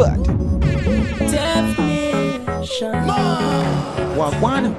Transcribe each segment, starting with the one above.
What? Wagwan.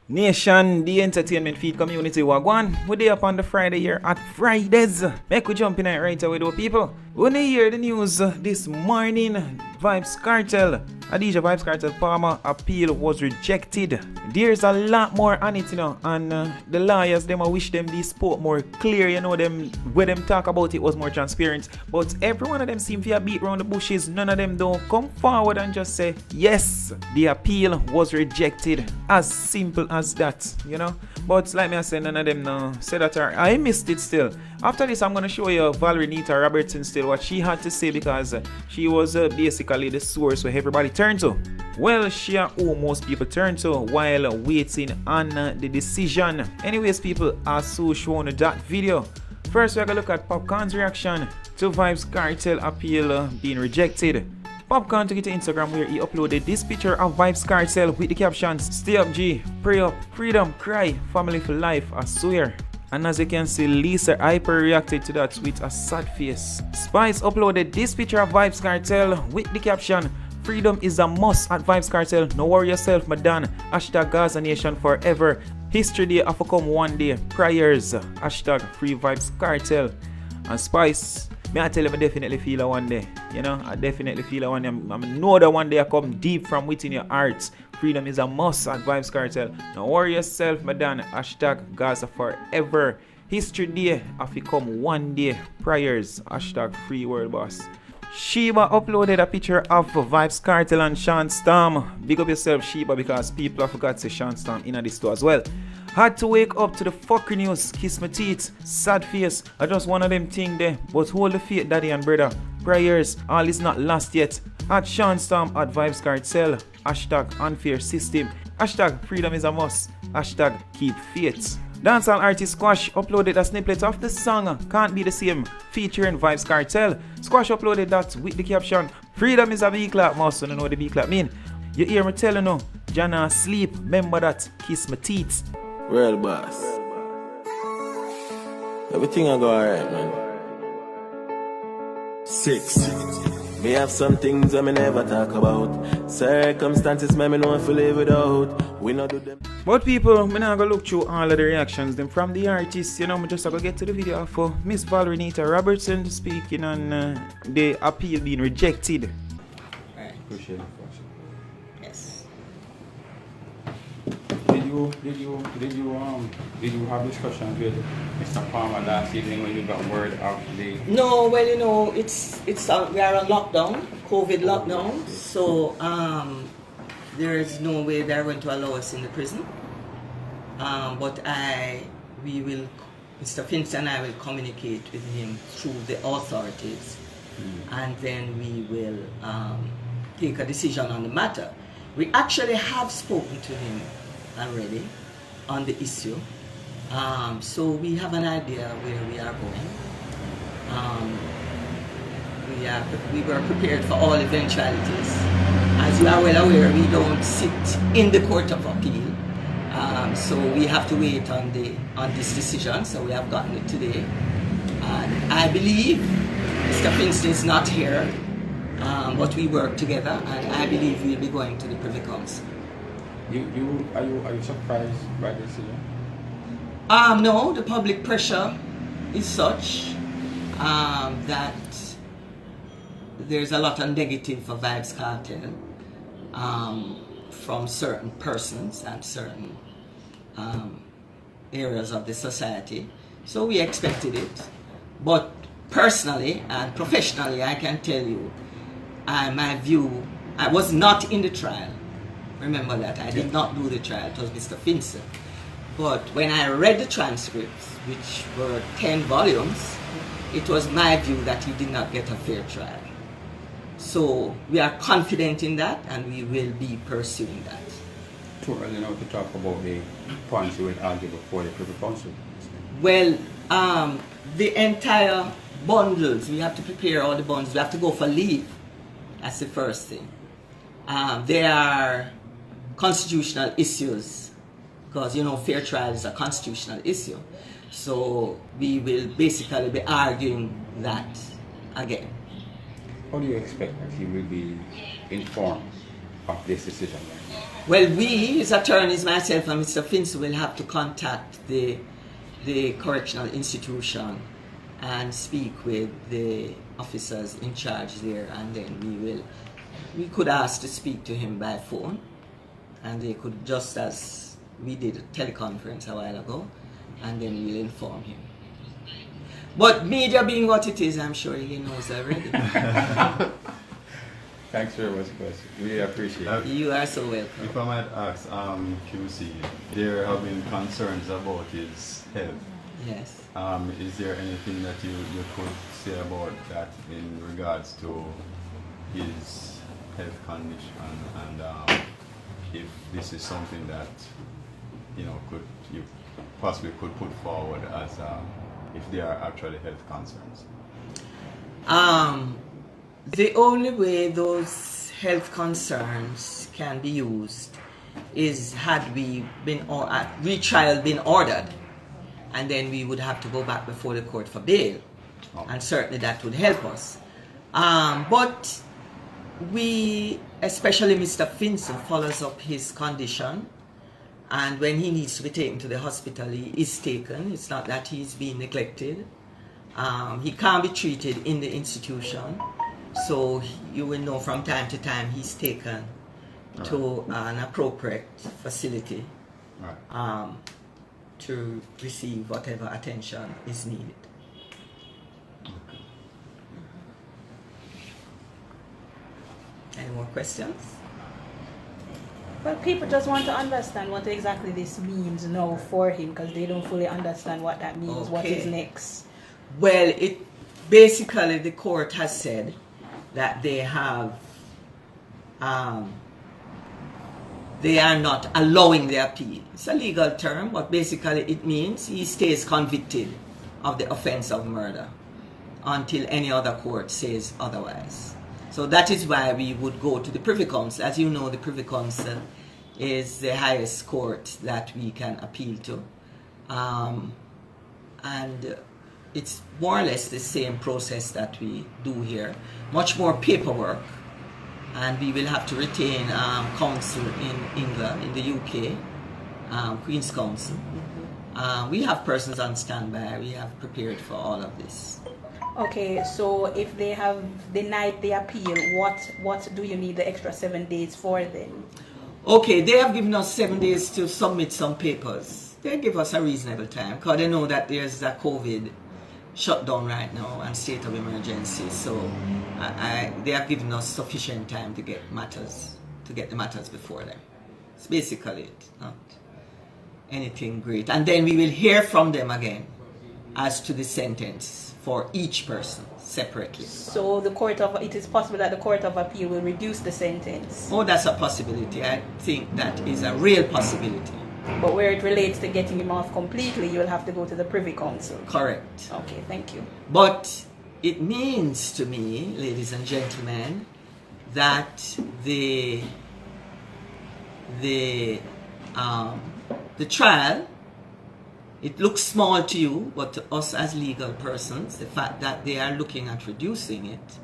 Nation, the entertainment feed community Wagwan. We're there upon the Friday here at Fridays. Make we jump in it right away though, people. When you hear the news this morning, Vybz Kartel, Addi Vybz Kartel Palmer appeal was rejected. There's a lot more on it, you know, and the lawyers, them I wish them this spoke more clear, you know, them where them talk about it was more transparent. But every one of them seem to beat around the bushes. None of them don't come forward and just say, yes, the appeal was rejected. As simple as that, you know. But like me I said, none of them say that. I missed it still. After this, I'm going to show you Nita Robertson still what she had to say, because she was basically the source where everybody turned to. Well, she and who most people turn to while waiting on the decision. Anyways, people, are so shown that video. First, we're going to look at Popcaan's reaction to Vybz Kartel appeal being rejected. Popcaan took it to Instagram where he uploaded this picture of Vybz Kartel with the captions, "Stay up G, pray up, freedom, cry, family for life, I swear." And as you can see, Lisa hyper reacted to that with a sad face. Spice uploaded this picture of Vybz Kartel with the caption, "Freedom is a must at Vybz Kartel, no worry yourself madan, hashtag Gaza Nation forever, history day have to come one day, prayers, hashtag free Vybz Kartel." And Spice, me I tell you, I definitely feel it one day, you know, I definitely feel it one day. I know that one day I come deep from within your heart. Freedom is a must at Vybz Kartel. Now worry yourself, madam. Hashtag Gaza forever. History day have to come one day. Prayers. Hashtag free world boss. Sheba uploaded a picture of Vybz Kartel and Sean Storm. Big up yourself, Sheba, because people have forgot to say Sean Storm in this too as well. Had to wake up to the fucking news. Kiss my teeth. Sad face. I just one of them thing there. But hold the faith, daddy and brother. Prayers. All is not lost yet. At Sean Storm at Vybz Kartel. Hashtag unfair system. Hashtag freedom is a must. Hashtag keep faith. Dancehall artist Squash uploaded a snippet of the song Can't Be the Same featuring Vybz Kartel. Squash uploaded that with the caption, "Freedom is a B-clap, must you know what the B-clap mean. You hear me telling you, Jana sleep, remember that, kiss my teeth." Real boss. Everything I go alright, man. 6. Me have some things I may never talk about. Circumstances me know if we live without. We not do them. But people, me not gonna look through all of the reactions them from the artists. You know, me just gonna get to the video for Miss Nita Robertson speaking on the appeal being rejected. Right. Appreciate it. Yes. Did you have discussions with Mr. Palmer last evening when you got word of the? No, well, you know, it's we are on lockdown, COVID lockdown, so there is no way they're going to allow us in the prison. But Mr. Finch and I will communicate with him through the authorities, and then we will take a decision on the matter. We actually have spoken to him already on the issue, so we have an idea where we are going. We were prepared for all eventualities. As you are well aware, we don't sit in the Court of Appeal, so we have to wait on this decision. So we have gotten it today, and I believe Mr. Princeton is not here, but we work together, and I believe we'll be going to the Privy Council. Are you surprised by this decision? No, the public pressure is such that there's a lot of negative for Vybz Kartel from certain persons and certain areas of the society. So we expected it. But personally and professionally, I can tell you, my view, I was not in the trial. Remember that, I did not do the trial, it was Mr. Finson. But when I read the transcripts, which were 10 volumes, it was my view that he did not get a fair trial. So we are confident in that, and we will be pursuing that. Too early now to talk about the points you will argue before the Privy Council. Well, the entire bundles, we have to prepare all the bundles, we have to go for leave. That's the first thing. There are constitutional issues, because you know fair trial is a constitutional issue. So we will basically be arguing that again. How do you expect that he will be informed of this decision? Well, we, as attorneys, myself and Mr. Finson, will have to contact the correctional institution and speak with the officers in charge there, and then we could ask to speak to him by phone, and they could, just as we did a teleconference a while ago, and then we'll inform him. But media being what it is, I'm sure he knows already. Thanks very much, Chris. We appreciate it. You are so welcome. If I might ask, QC, there have been concerns about his health. Yes. Is there anything that you could say about that in regards to his health condition, and if this is something that you possibly could put forward as if there are actually health concerns? The only way those health concerns can be used is had retrial been ordered, and then we would have to go back before the court for bail, and certainly that would help us. But we, especially Mr. Finson, follows up his condition, and when he needs to be taken to the hospital, he is taken. It's not that he's being neglected. He can't be treated in the institution, so you will know from time to time he's taken to an appropriate facility to receive whatever attention is needed. Any more questions? Well, people just want to understand what exactly this means now for him, because they don't fully understand what that means. What is next? Well, it basically, the court has said that they have they are not allowing the appeal. It's a legal term, but basically it means he stays convicted of the offense of murder until any other court says otherwise. So that is why we would go to the Privy Council. As you know, the Privy Council is the highest court that we can appeal to. And it's more or less the same process that we do here. Much more paperwork, and we will have to retain counsel in England, in the UK, Queen's Counsel. We have persons on standby. We have prepared for all of this. Okay, so if they have denied the appeal, what do you need the extra 7 days for then? Okay, they have given us 7 days to submit some papers. They give us a reasonable time, because they know that there's a COVID shutdown right now and state of emergency. So they have given us sufficient time to get the matters before them. It's basically it, not anything great. And then we will hear from them again as to the sentence for each person separately. So it is possible that the Court of Appeal will reduce the sentence? Oh, that's a possibility. I think that is a real possibility. But where it relates to getting him off completely, you will have to go to the Privy Council. Correct. Okay, thank you. But it means to me, ladies and gentlemen, that the trial, it looks small to you, but to us as legal persons, the fact that they are looking at reducing it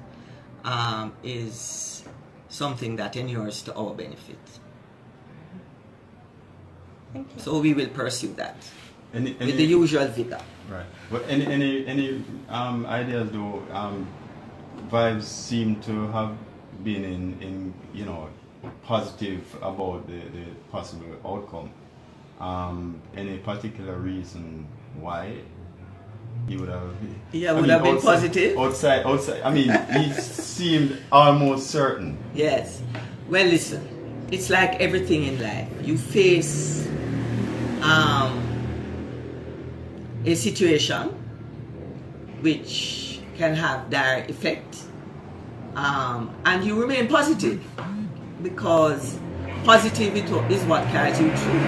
is something that inures to our benefit. Thank you. So we will pursue that Any with the usual vigor. Right. But any ideas though? Vybz seem to have been in positive about the possible outcome. Any particular reason why he would have? Been positive. Outside. I mean, he seemed almost certain. Yes. Well, listen. It's like everything in life. You face a situation which can have dire effect, and you remain positive, because positive is what carries you through.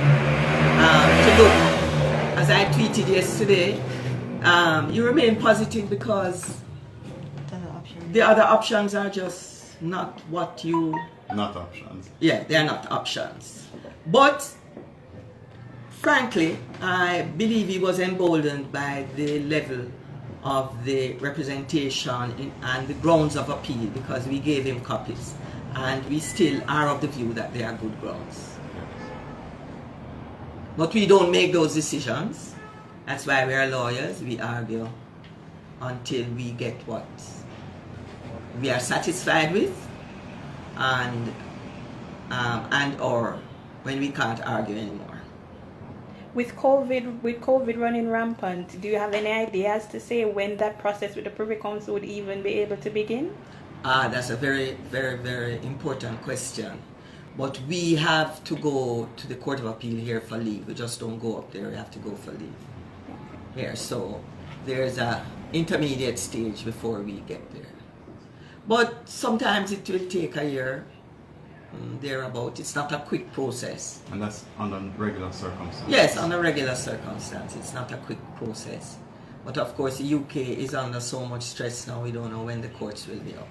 To look, as I tweeted yesterday, you remain positive because the other options are just not what you... Not options. Yeah, they are not options. But, frankly, I believe he was emboldened by the level of the representation and the grounds of appeal, because we gave him copies, and we still are of the view that they are good grounds. But we don't make those decisions. That's why we are lawyers. We argue until we get what we are satisfied with, and or when we can't argue anymore. With COVID running rampant, do you have any ideas to say when that process with the Privy Council would even be able to begin? That's a very, very, very important question. But we have to go to the Court of Appeal here for leave. We just don't go up there, we have to go for leave here. So there's a intermediate stage before we get there. But sometimes it will take a year, thereabout. It's not a quick process. And that's under regular circumstances? Yes, under regular circumstances. It's not a quick process. But of course the UK is under so much stress now, we don't know when the courts will be up.